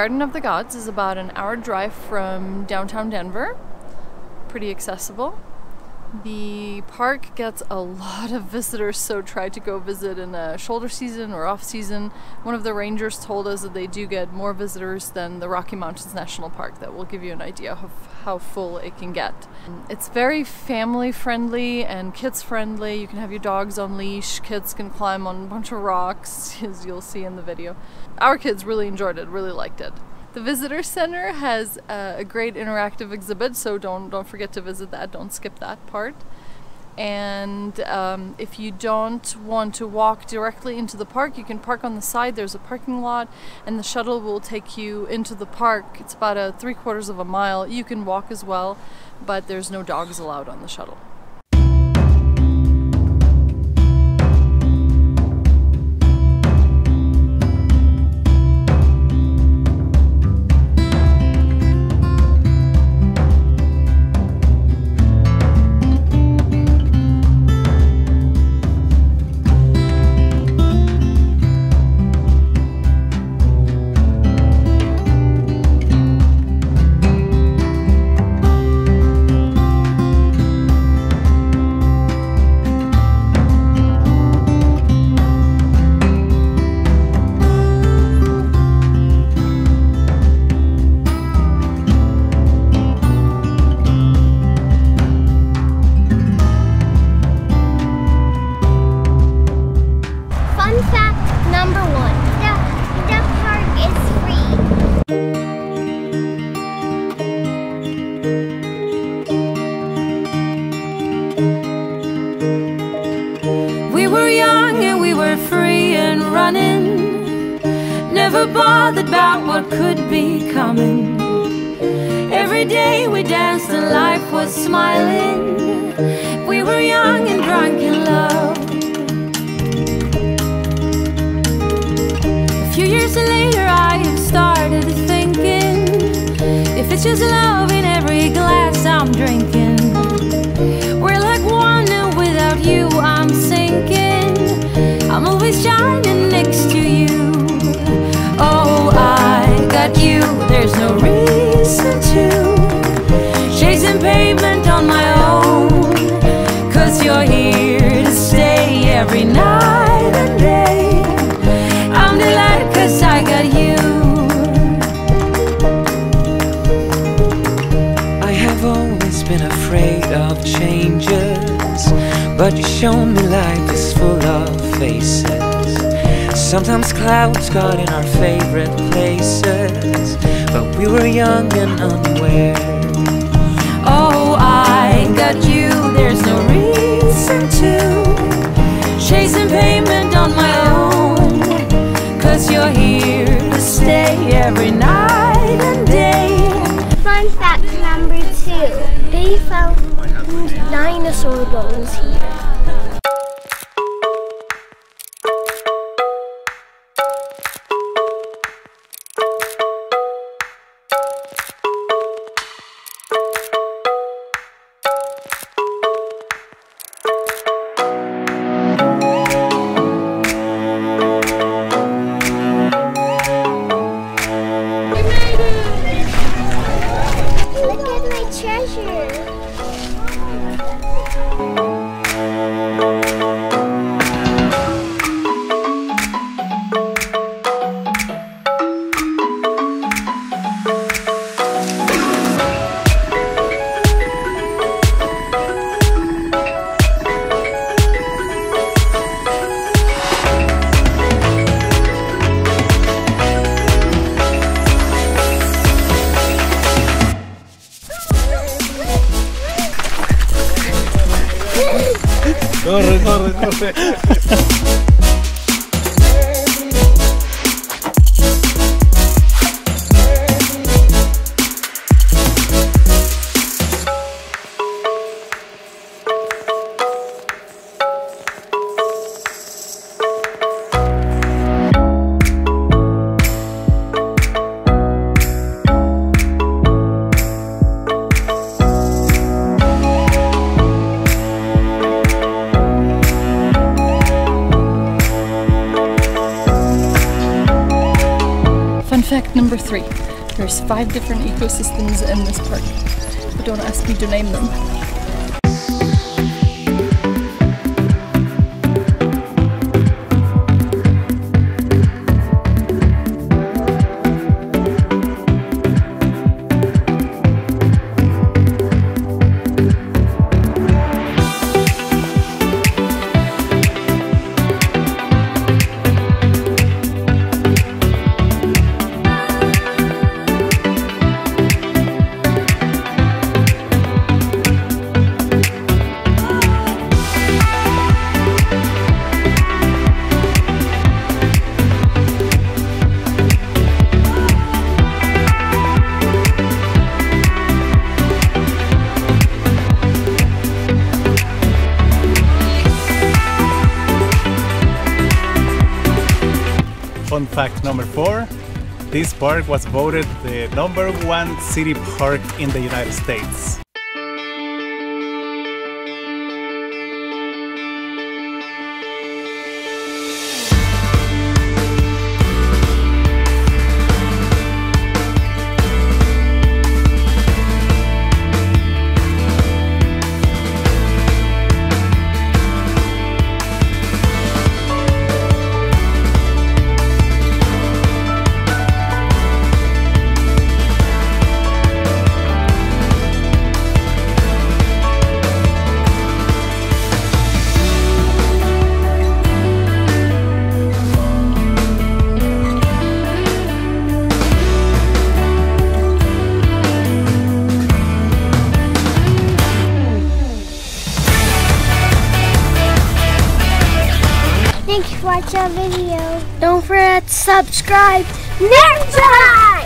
Garden of the Gods is about an hour drive from downtown Denver. Pretty accessible. The park gets a lot of visitors, so try to go visit in a shoulder season or off season. One of the rangers told us that they do get more visitors than the Rocky Mountains National Park. That will give you an idea of how full it can get. It's very family friendly and kids friendly. You can have your dogs on leash. Kids can climb on a bunch of rocks, as you'll see in the video. Our kids really enjoyed it, really liked it. The visitor center has a great interactive exhibit, so don't forget to visit that. Don't skip that part. And if you don't want to walk directly into the park, you can park on the side. There's a parking lot, and the shuttle will take you into the park. It's about 3/4 of a mile. You can walk as well, but there's no dogs allowed on the shuttle. Never bothered about what could be coming. Every day we danced and life was smiling. We were young and drunk in love. A few years later I have started thinking, if it's just love in every glass I'm drinking, we're like one and without you I'm sinking. I'm always shining next to you. Oh, I got you, there's no reason to chasing pavement on my own, 'cause you're here to stay every night and day. I'm delighted 'cause I got you. I have always been afraid of changes, but you show me life is full of faces. Sometimes clouds got in our favorite places, but we were young and unaware. Oh, I got you, there's no reason to chasing pavement on my own, 'cause you're here to stay every night and day. Fun fact number 2. They found dinosaur bones here. Corre, corre, corre. Fact number 3. There's 5 different ecosystems in this park, but don't ask me to name them. Fun fact number 4, this park was voted the #1 city park in the United States. Thank you for watching our video. Don't forget to subscribe next time!